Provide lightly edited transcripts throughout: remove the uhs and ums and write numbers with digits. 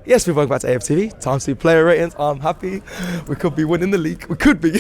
Yes, we're welcome back to AFTV. Time to see player ratings. I'm happy. We could be winning the league. We could be.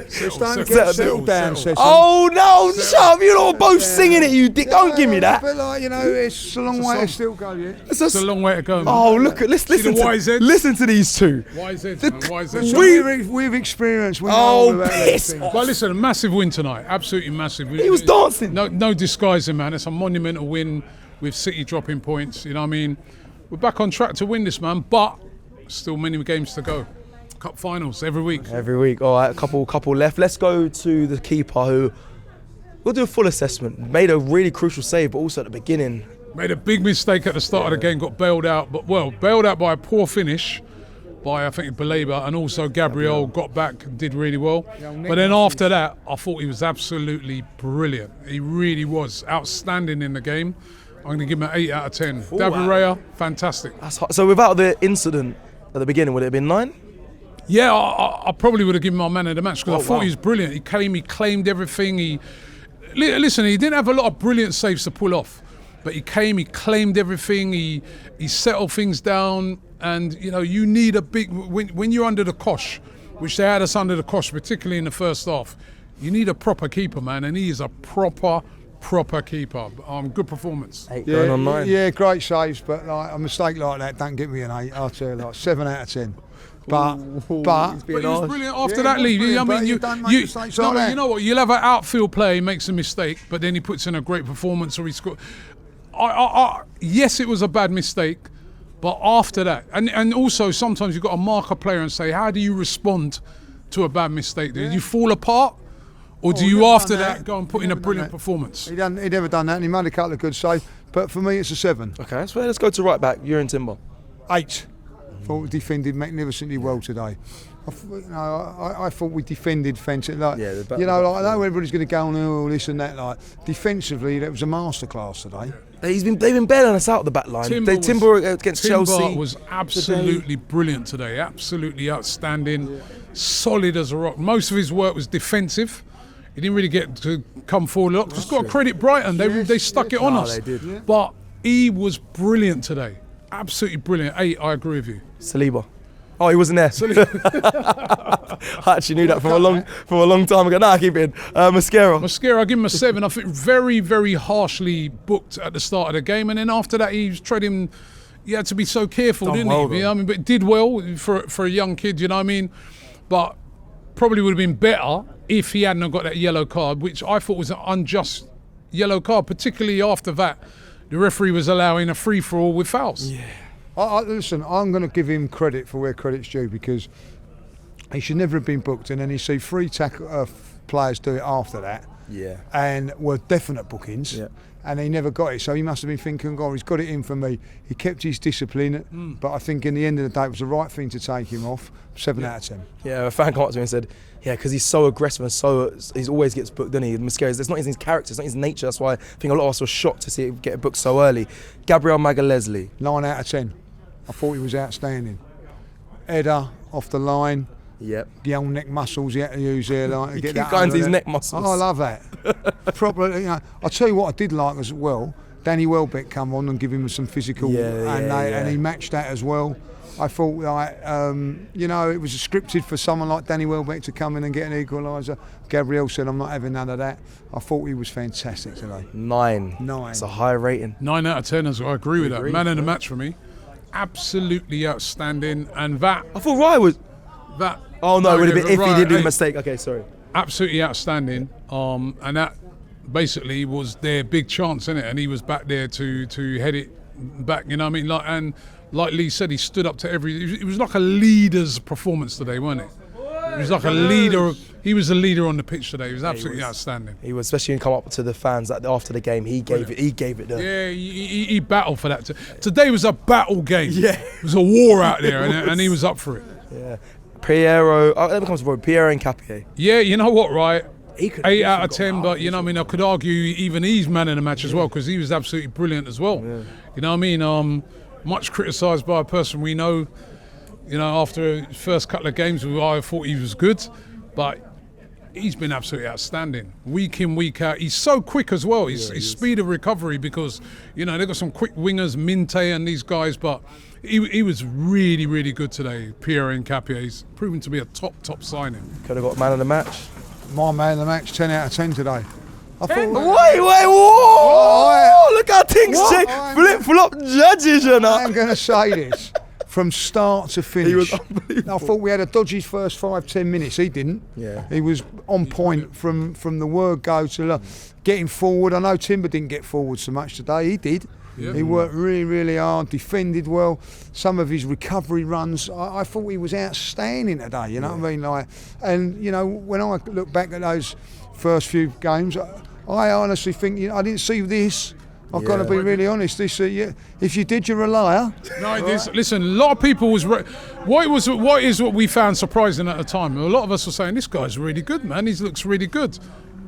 Settle down, Session. Oh no! Shut up! You're all both singing it, you dick. Don't give me that. But like, you know, it's a long way to still go, yeah. It's a long way to go, man. Oh, look at listen to these two. YZ. We've experienced. Piss. But listen, a massive win tonight. Absolutely massive. He was dancing. No disguising, man. It's a monumental win with City dropping points. You know what I mean? We're back on track to win this, man, but still many games to go. Cup finals every week. Every week. All right, a couple left. Let's go to the keeper who we'll do a full assessment. Made a really crucial save, but also at the beginning. Made a big mistake at the start of the game, got bailed out, bailed out by a poor finish by, I think, Baleba, and also Gabriel got back and did really well. But then after that, I thought he was absolutely brilliant. He really was outstanding in the game. I'm going to give him an 8 out of 10. David Raya, fantastic. So without the incident at the beginning, would it have been 9? Yeah, I probably would have given him my man of the match because I thought he was brilliant. He claimed everything. Listen, he didn't have a lot of brilliant saves to pull off, but he claimed everything. He settled things down, and you know, you need a big when you're under the cosh, which they had us under the cosh, particularly in the first half. You need a proper keeper, man, and he is a proper keeper. Good performance. 8 going on 9. Yeah, great saves, but like a mistake like that don't give me an 8. I'll tell you, like 7 out of 10. But he was brilliant after that lead. I mean, you know what? You'll have an outfield player, he makes a mistake, but then he puts in a great performance or he scores. Yes, it was a bad mistake, but after that, and also sometimes you've got to mark a player and say, how do you respond to a bad mistake? Do you fall apart? Or do you, after that, go and put in a brilliant performance? He'd never done that, and he made a couple of good saves. But for me, it's a 7. Okay, so let's go to right back. You're in Timber. 8. Thought we defended magnificently well today. I thought we defended fantastic. Like, I know everybody's going to go on all this and that. Like defensively, that was a masterclass today. They've been bailing us out the back line. Timber against Chelsea. Timber was absolutely brilliant today. Absolutely outstanding. Solid as a rock. Most of his work was defensive. He didn't really get to come forward a lot. Just got to credit Brighton. They stuck it on us. They did. Yeah. But he was brilliant today. Absolutely brilliant. 8, I agree with you. Saliba. Oh, he wasn't there. I actually knew that from a long time ago. Nah, keep it in. Mosquera, I give him a 7. I think very, very harshly booked at the start of the game, and then after that he was treading. He had to be so careful, didn't he? You know what I mean, but did well for a young kid. You know what I mean? But probably would have been better if he hadn't got that yellow card, which I thought was an unjust yellow card, particularly after that. The referee was allowing a free-for-all with fouls. Yeah. Listen, I'm going to give him credit for where credit's due because he should never have been booked, and then you see 3 players do it after that. Yeah. And were definite bookings. Yeah. And he never got it, so he must have been thinking, God, he's got it in for me. He kept his discipline, but I think in the end of the day, it was the right thing to take him off. 7 out of 10. Yeah, a fan came up to me and said, yeah, because he's so aggressive and he always gets booked, doesn't he? Mosquera, it's not his character, it's not his nature. That's why I think a lot of us were shocked to see him get booked so early. Gabriel Magalhaes. 9 out of 10. I thought he was outstanding. Header off the line. Yep. The old neck muscles he had to use there, like to get that. Going to his neck muscles. Oh, I love that. Proper, you know. I'll tell you what I did like as well. Danny Welbeck come on and give him some physical, and he matched that as well. I thought, like, it was scripted for someone like Danny Welbeck to come in and get an equaliser. Gabriel said, I'm not having none of that. I thought he was fantastic today. 9. It's a high rating. 9 out of 10 as well. I agree with that. Man of the match for me. Absolutely outstanding. And that... I thought Rye was... That... Oh, no, it would have been if he did do a mistake. Okay, sorry. Absolutely outstanding. And that basically was their big chance, innit? And he was back there to head it back, you know what I mean? Like Lee said, he stood up to every... It was like a leader's performance today, wasn't it? It was like a leader. He was a leader on the pitch today. He was absolutely outstanding. He was, especially when he come up to the fans after the game. He gave it. He battled for that. Today was a battle game. Yeah, it was a war out there, and he was up for it. Yeah, Piero. Let me come to Piero Hincapié. Yeah, you know what, right? 8 out of 10, but you know, what I mean, I could argue even he's man in the match as well because he was absolutely brilliant as well. Yeah. You know what I mean? Much criticised by a person we know. You know, after his first couple of games, I thought he was good, but he's been absolutely outstanding. Week in, week out. He's so quick as well. His speed of recovery, because, you know, they've got some quick wingers, Minte and these guys, but he was really, really good today. Pierre Hincapié. He's proven to be a top signing. Could have got man of the match. My man of the match, 10 out of 10 today. I thought, whoa! Look how things change. Flip-flop judges, you know. I'm going to say this. From start to finish, He was unbelievable. I thought we had a dodgy first 5-10 minutes. He didn't. Yeah. He was on point from the word go to getting forward. I know Timber didn't get forward so much today. He did. Yeah. He worked really, really hard, defended well. Some of his recovery runs, I thought he was outstanding today. You know what I mean? Like, and you know, when I look back at those first few games, I honestly think, you know, I didn't see this. I've got to be really honest. This, if you did, you're a liar. No, listen. A lot of people what we found surprising at the time. A lot of us were saying, "This guy's really good, man. He looks really good,"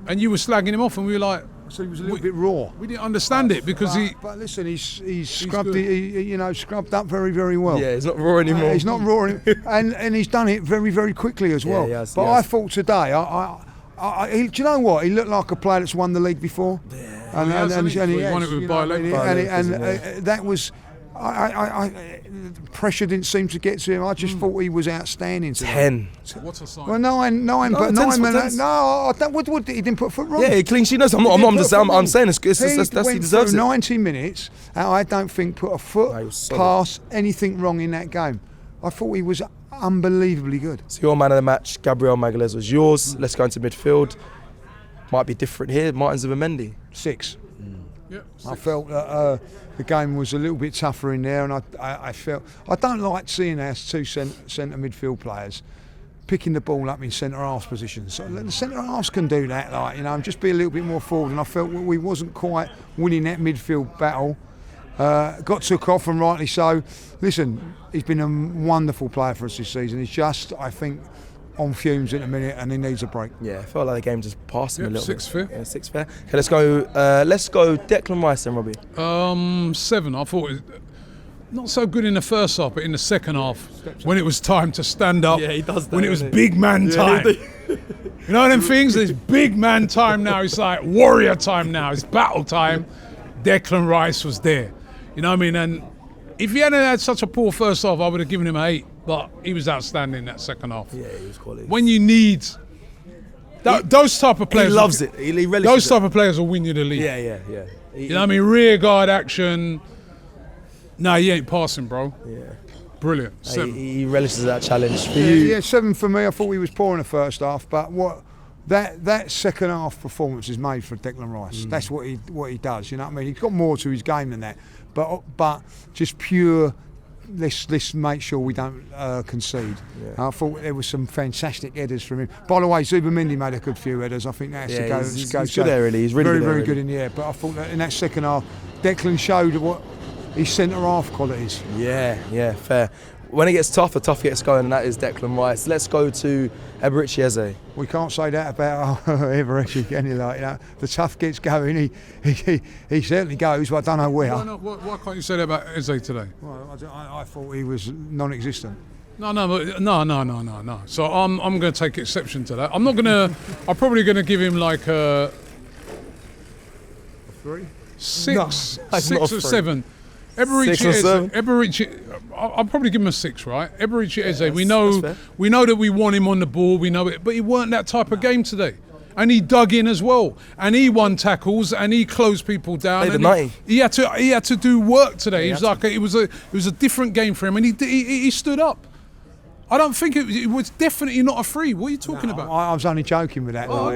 and you were slagging him off, and we were like, "So he was a little bit raw." We didn't understand it because But listen, he's scrubbed it. Scrubbed up very, very well. Yeah, he's not raw anymore. He's not raw, and he's done it very, very quickly as well. Yes, but I thought today, do you know what? He looked like a player that's won the league before. Yeah. He won it with that was. Pressure didn't seem to get to him. I just thought he was outstanding today. 10. What's a sign? Well, nine, but 9 minutes. No, he didn't put a foot wrong. Yeah, he clean sheet knows. I'm saying it's he deserves it. 90 minutes, and I don't think put a foot past anything wrong in that game. I thought he was unbelievably good. So your man of the match, Gabriel Magalhaes, was yours. Let's go into midfield. Might be different here. Martin Zubimendi. 6. Yeah, 6. I felt that the game was a little bit tougher in there, and I felt I don't like seeing our two centre midfield players picking the ball up in centre half positions. So the centre halves can do that, and just be a little bit more forward. And I felt we wasn't quite winning that midfield battle. Got took off, and rightly so. Listen, he's been a wonderful player for us this season. He's just, I think, on fumes in a minute, and he needs a break. Yeah, I felt like the game just passed him a little 6 bit. fair. Yeah, 6 fair. Okay, let's go Declan Rice then, Robbie. 7. I thought not so good in the first half, but in the second half, when it was time to stand up. Yeah, he does that. When it was big man time. You know them things? It's big man time now. It's like warrior time now. It's battle time. Declan Rice was there. You know what I mean? And if he hadn't had such a poor first half, I would have given him an 8. But he was outstanding in that second half. Yeah, he was quality. When you need those type of players, he loves it. He relishes those type of players will win you the league. Yeah. You know what I mean? Rear guard action. No, he ain't passing, bro. Yeah. Brilliant. 7. He relishes that challenge. For you? 7 for me. I thought he was poor in the first half, but that second half performance is made for Declan Rice. That's what he does. You know what I mean? He's got more to his game than that, but just pure. Let's make sure we don't concede. Yeah. I thought there was some fantastic headers from him. By the way, Zubimendi made a good few headers. I think that's to go. He's good there, really. He's really very good in the air. But I thought that in that second half, Declan showed what his centre half qualities. Yeah, fair. When it gets tough, the tough gets going, and that is Declan Rice. Let's go to Eberechi Eze. We can't say that about Eberechi, can you? The tough gets going. He certainly goes, but I don't know where. Why can't you say that about Eze today? Well, I thought he was non-existent. No. So I'm going to take exception to that. I'm probably going to give him like a 3, 6, No, 6 or 7. Eberechi, I'll probably give him a 6, right? Eberechi Eze, we know that we want him on the ball, we know it, but he weren't that type of game today. And he dug in as well, and he won tackles, and he closed people down. And he had to do work today. It was a different game for him, and he stood up. I don't think it was definitely not a 3. What are you talking about? I was only joking with that. If you'd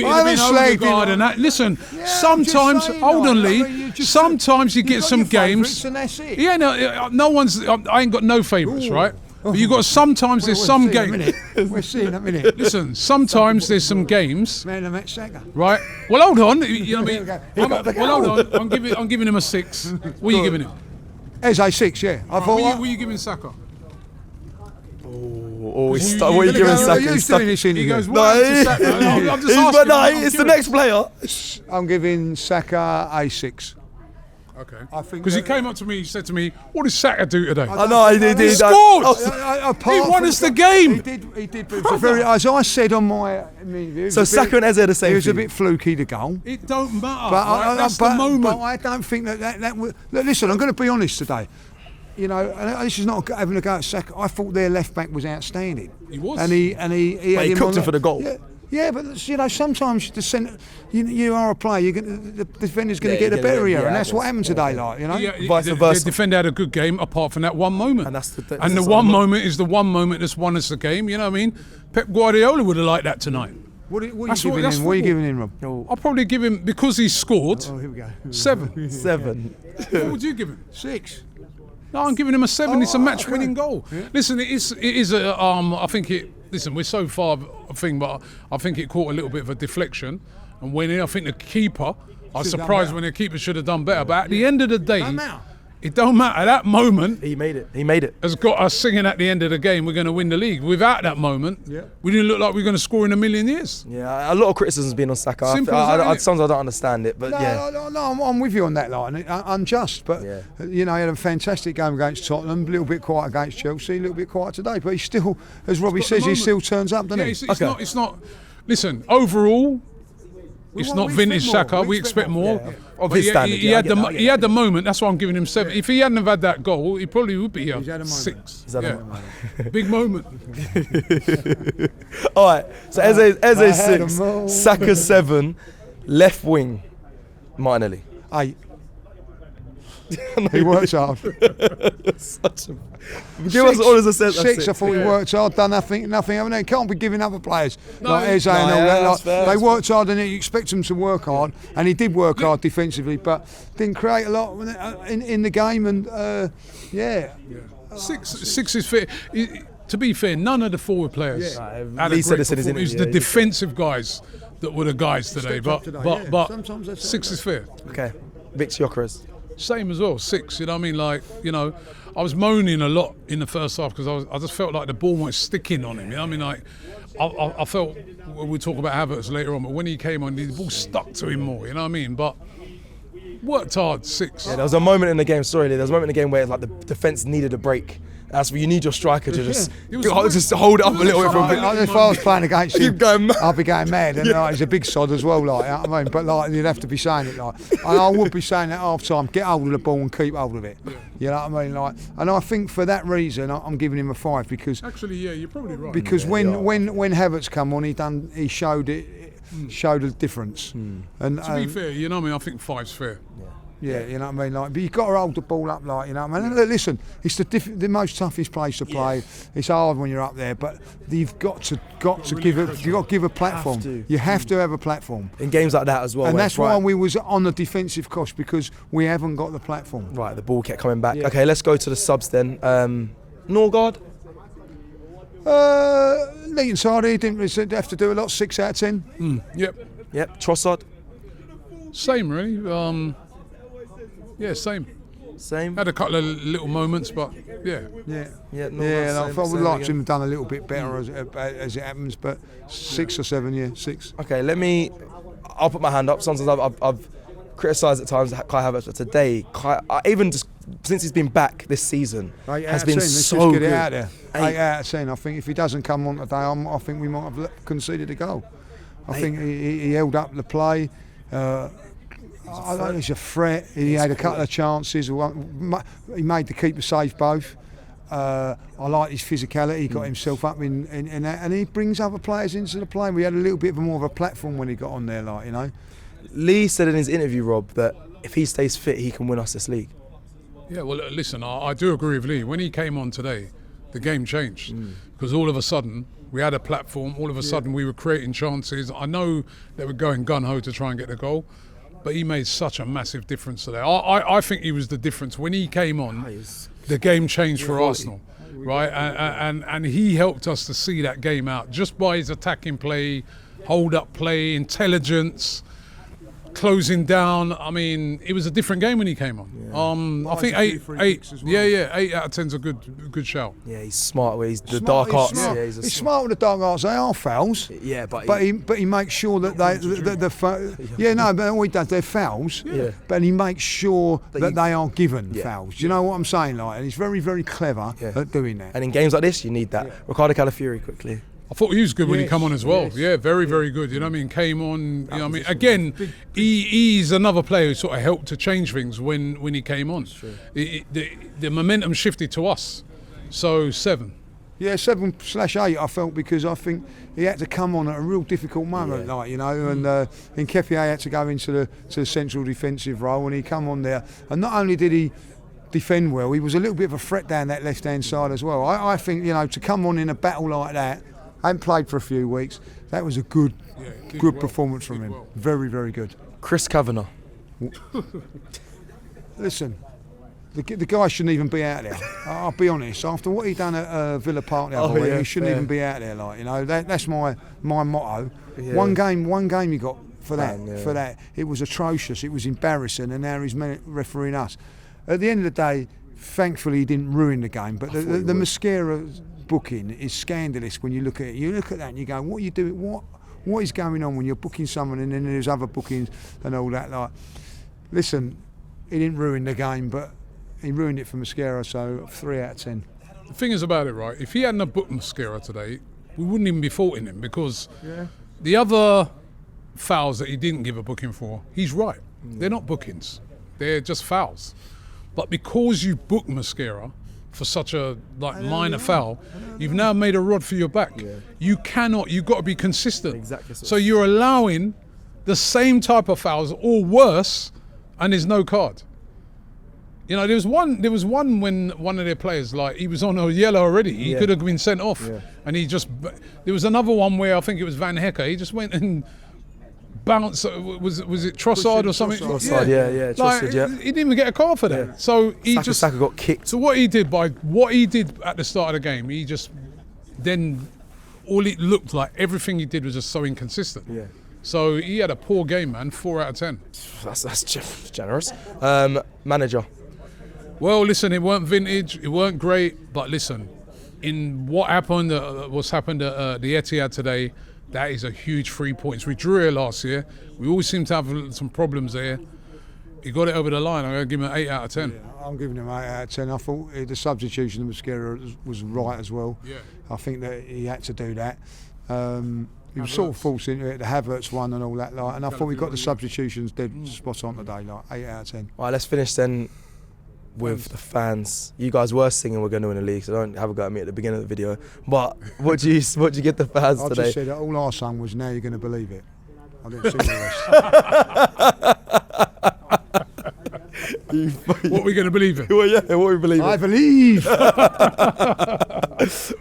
have been overguard and that, listen. Sometimes, hold on, Lee. Sometimes you get some games. Yeah, no one's. I ain't got no favourites, right? But you got sometimes there's some games. We're seeing in a minute. Listen, sometimes there's some games. Man, I met Saka. Right. Well, hold on. You know what I mean? Hold on. I'm giving him a 6. What are you giving him? Eze 6, yeah. What are you giving Saka? What are you giving Saka? He's doing this in. He goes, I'm just asking. It's the next player. I'm giving Saka a 6. Okay. I think because he came up to me, he said to me, "What did Saka do today?" I know he did. He scored. He won from- us the game. He did. But it was a very, as I said on my review. So Saka and Eze are the same. It was for a you? bit fluky, the goal. It don't matter. But right? That's the moment. But I don't think that would. Look, listen, I'm going to be honest today. You know, and this is not having a go at Saka. I thought their left back was outstanding. He was. And he But had he him cooked on him for the goal. Yeah, but you know, sometimes the centre, you are a player. The defender's going to Yeah, get the better of you, yeah, and that's of what course. happened today. Like, you know, Vice the versa. defender had a good game apart from that one moment. And that's the one moment is the one moment that's won us the game. You know what I mean? Pep Guardiola would have liked that tonight. What are you That's giving that's him? What are you football. giving him, Rob? I'll probably give him, because he scored, Oh, here we go. 7. 7. What would you give him? 6. No, I'm giving him a 7. It's a match-winning okay. goal. Listen, it is a. I think it. Listen, we're so far a thing, but I think it caught a little bit of a deflection. And when I think the keeper, I was surprised when the keeper should have done better. But at the end of the day, it don't matter. That moment He made it. has got us singing at the end of the game, we're going to win the league. Without that moment, we didn't look like we were going to score in a million years. Yeah, a lot of criticism's been on Saka. Simple as that, innit? Sometimes I don't understand it, but yeah. No, I'm with you on that line. Unjust, but you know, he had a fantastic game against Tottenham. A little bit quiet against Chelsea. A little bit quiet today, but he still, as Robbie says, he still turns up, doesn't he? It's not. Listen, overall, it's not vintage Saka. We expect more. Yeah. Of his standard, he had the moment. That's why I'm giving him 7. If he hadn't have had that goal, he probably would be He's had a moment. 6. He's had a Yeah. moment. Big moment. All right. So Eze had a 6, moment. Saka 7, left wing, Martinelli. 8. He works hard. Give us all as a sense. 6. I thought he worked hard, done nothing. Haven't they? Can't be giving other players like Eze and all yeah, that. that's fair, They that's worked hard, and you expect them to work hard, and he did work hard defensively, but didn't create a lot in the game. And yeah. 6 is fair. To be fair, none of the forward players had a Lee said great this in his performance. It's interview, the yeah, defensive guys that were the guys today. Stepped up But today, yeah. but Sometimes that's 6 is fair. Okay. Vic Gyökeres. Same as well, 6. You know what I mean? Like, you know, I was moaning a lot in the first half because I just felt like the ball was sticking on him. You know what I mean? Like, I felt, we'll talk about Havertz later on, but when he came on, the ball stuck to him more. You know what I mean? But worked hard, 6. Yeah, there was a moment in the game. Sorry, Lee, there was a moment in the game where like the defense needed a break. That's where you need your striker to just hold it up a little bit for a bit. If I was playing against him, going mad. I'd be going mad. And like, he's a big sod as well, like, you know what I mean? But like, you'd have to be saying it like. And I would be saying at half time, get hold of the ball and keep hold of it. You know what I mean? Like, and I think for that reason, I'm giving him a 5 because. Actually, yeah, you're probably right. Because when Havertz come on, he showed a difference. And to be fair, you know what I mean? I think 5's fair. Yeah, you know what I mean. Like, but you've got to hold the ball up, like, you know what I mean. And listen, it's the most toughest place to play. It's hard when you're up there, but you've got to give a platform. You have to have a platform In games like that as well. and where that's it's why right. we was on the defensive cost because we haven't got the platform. Right, the ball kept coming back. Yeah. Okay, let's go to the subs then. Norgard. Neat and tidy. Didn't have to do a lot. 6 out of 10. Yep. Trossard. Same, really. Yeah, same. Had a couple of little moments, but yeah. Yeah. Norgard, I same would like to again. have done a little bit better as it happens, but 6 or 7, yeah, 6. Okay, I'll put my hand up. Sometimes I've criticised at times Kai Havertz, but today, even just since he's been back this season, 8 out has of been 10. Let's so just get good. it out there. 8 8. out of 10. I think if he doesn't come on today, I think we might have conceded a goal. I think he held up the play. I don't think he's a threat. He had a couple of chances. He made the keeper save both. I like his physicality. He got himself up in that, and he brings other players into the play. We had a little bit more of a platform when he got on there, like, you know. Lee said in his interview, Rob, that if he stays fit, he can win us this league. Yeah, well, listen, I do agree with Lee. When he came on today, the game changed because all of a sudden we had a platform. All of a sudden we were creating chances. I know they were going gun-ho to try and get the goal, but he made such a massive difference today. I think he was the difference. When he came on, the game changed for Arsenal, right? And he helped us to see that game out just by his attacking play, hold-up play, intelligence. closing down. I mean, it was a different game when he came on. I think 8 out of 10's a good shout. Yeah, he's smart with he's the Smart, dark arts. Smart. Yeah, he's smart with the dark arts. They are fouls. Yeah, but he makes sure that but all he does, they're fouls. Yeah. But he makes sure that they are given fouls. Do you know what I'm saying? Like, and he's very, very clever at doing that. And in games like this, you need that. Ricardo Calafiori quickly. I thought he was good when he come on as well. Yeah, very, very good. You know what I mean? Came on, you know what I mean? Again, he's another player who sort of helped to change things when he came on. The momentum shifted to us. So 7. Yeah, 7/8 I felt, because I think he had to come on at a real difficult moment, and Hincapié had to go into the central defensive role, and he come on there. And not only did he defend well, he was a little bit of a threat down that left-hand side as well. I think, to come on in a battle like that, I hadn't played for a few weeks, that was a good performance from him. Very, very good. Chris Kavanagh. Listen, the guy shouldn't even be out there. I'll be honest. After what he done at Villa Park the other week, he shouldn't even be out there. That's my motto. Yeah. One game he got for that. It was atrocious. It was embarrassing, and now he's refereeing us. At the end of the day, thankfully he didn't ruin the game. But the Mosquera booking is scandalous when you look at it. You look at that and you go, what are you doing? What is going on when you're booking someone and then there's other bookings and all that? Like, listen, he didn't ruin the game, but he ruined it for Mosquera, so 3 out of 10. The thing is about it, right? If he hadn't have booked Mosquera today, we wouldn't even be faulting him, because the other fouls that he didn't give a booking for, he's right. They're not bookings. They're just fouls. But because you booked Mosquera for such a minor foul, you've now made a rod for your back. You've got to be consistent. Exactly. So you're allowing the same type of fouls or worse, and there's no card. There was one when one of their players, he was on a yellow already. He could have been sent off, and there was another one where I think it was Van Hecker. He just went and bounced. Was it Trossard or something? Trossard, Trossard, He didn't even get a card for that. So Saka got kicked. So what he did at the start of the game, he just then all it looked like everything he did was just so inconsistent. Yeah. So he had a poor game, man. 4 out of 10. That's generous. Manager. Well, listen, it weren't vintage, it weren't great, but listen, in what's happened at the Etihad today, that is a huge 3 points. We drew here last year. We always seem to have some problems there. He got it over the line. I'm going to give him an 8 out of 10. Yeah, I'm giving him 8 out of 10. I thought the substitution of Mosquera was right as well. Yeah. I think that he had to do that. He was sort of forced into it, the Havertz one and all that. And I thought we got the substitutions dead spot on today, 8 out of 10. All right, let's finish then with the fans. You guys were singing we're going to win the league, so don't have a go at me at the beginning of the video. But what do you get the fans today? I just said that all I sang was "Now You're Going to Believe It." I didn't sing the rest. What are we going to believe in? Well, yeah, what are we believing? I believe.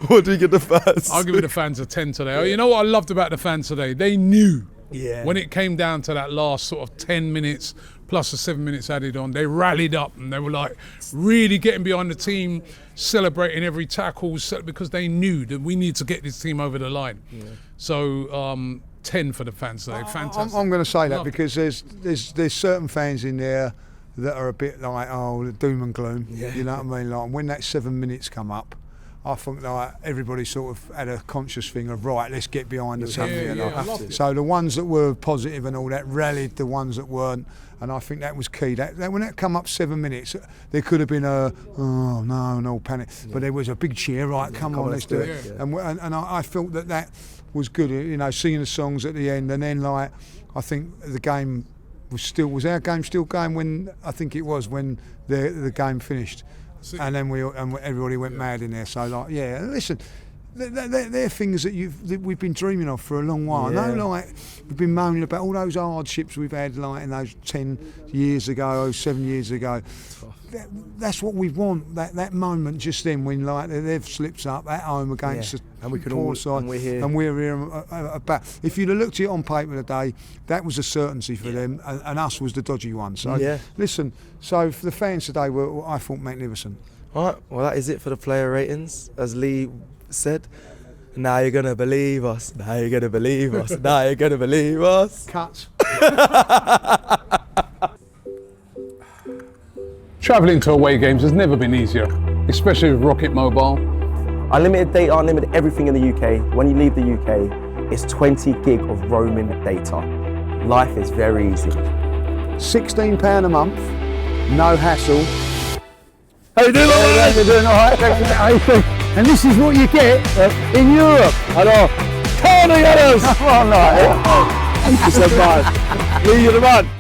What do you get the fans? I'll give the fans a 10 today. Oh, you know what I loved about the fans today? They knew when it came down to that last sort of 10 minutes plus the 7 minutes added on, they rallied up and they were really getting behind the team, celebrating every tackle, because they knew that we need to get this team over the line. Yeah. So 10 for the fans today. Fantastic. I'm going to say that because there's certain fans in there that are a bit doom and gloom. Yeah. You know what I mean? When that 7 minutes come up, I think everybody sort of had a conscious thing of let's get behind the team. So the ones that were positive and all that rallied the ones that weren't, and I think that was key. That when that come up 7 minutes, there could have been no panic, but there was a big cheer. Come on, let's do it. Yeah. And I felt that was good. Singing the songs at the end, and then I think the game was our game still going when I think it was when the game finished. And then everybody went mad in there. So listen, they're things that we've been dreaming of for a long while. Yeah. I know, we've been moaning about all those hardships we've had, in those 10 years ago, 7 years ago. That's what we want. That moment just then when they've slipped up at home against the poor side, and we're here about. If you'd have looked at it on paper today, that was a certainty for them, and us was the dodgy one. So listen. So for the fans today, I thought magnificent. All right. Well, that is it for the player ratings, as Lee said. Now you're gonna believe us. Now you're gonna believe us. Now you're gonna believe us. Cut. Travelling to away games has never been easier, especially with Rocket Mobile. Unlimited data, unlimited everything in the UK. When you leave the UK, it's 20 gig of roaming data. Life is very easy. £16 a month, no hassle. How you doing? You're doing all right? And this is what you get in Europe. I know. Tony Adams! Come on, like. Thank you so much. You're the man.